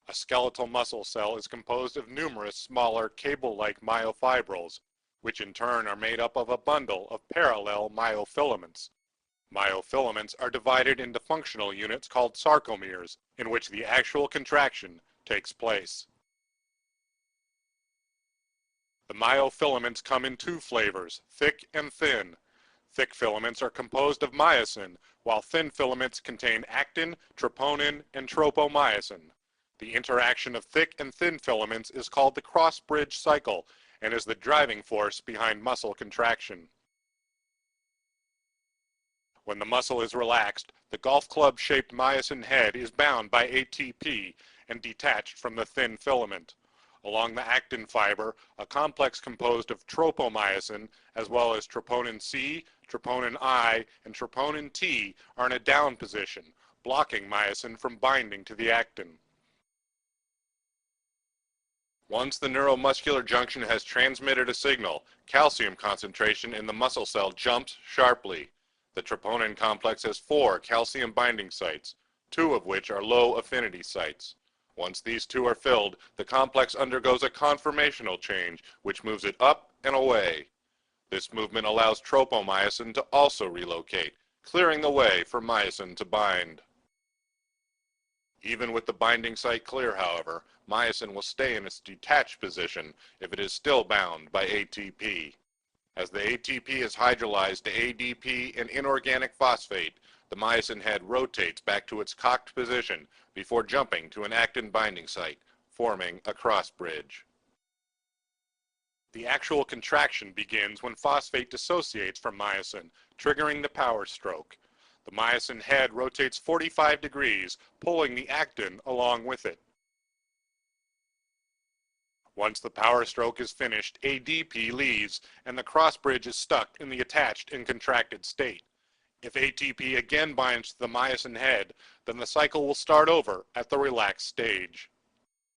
A skeletal muscle cell is composed of numerous smaller cable-like myofibrils, which in turn are made up of a bundle of parallel myofilaments. Myofilaments are divided into functional units called sarcomeres, in which the actual contraction takes place. The myofilaments come in two flavors, thick and thin. Thick filaments are composed of myosin, while thin filaments contain actin, troponin, and tropomyosin. The interaction of thick and thin filaments is called the cross-bridge cycle and is the driving force behind muscle contraction. When the muscle is relaxed, the golf club-shaped myosin head is bound by ATP and detached from the thin filament. Along the actin fiber, a complex composed of tropomyosin, as well as troponin C, troponin I, and troponin T are in a down position, blocking myosin from binding to the actin. Once the neuromuscular junction has transmitted a signal, calcium concentration in the muscle cell jumps sharply. The troponin complex has 4 calcium binding sites, 2 of which are low affinity sites. Once these 2 are filled, the complex undergoes a conformational change, which moves it up and away. This movement allows tropomyosin to also relocate, clearing the way for myosin to bind. Even with the binding site clear, however, myosin will stay in its detached position if it is still bound by ATP. As the ATP is hydrolyzed to ADP and inorganic phosphate, the myosin head rotates back to its cocked position before jumping to an actin binding site, forming a cross bridge. The actual contraction begins when phosphate dissociates from myosin, triggering the power stroke. The myosin head rotates 45 degrees, pulling the actin along with it. Once the power stroke is finished, ADP leaves, and the cross bridge is stuck in the attached and contracted state. If ATP again binds to the myosin head, then the cycle will start over at the relaxed stage.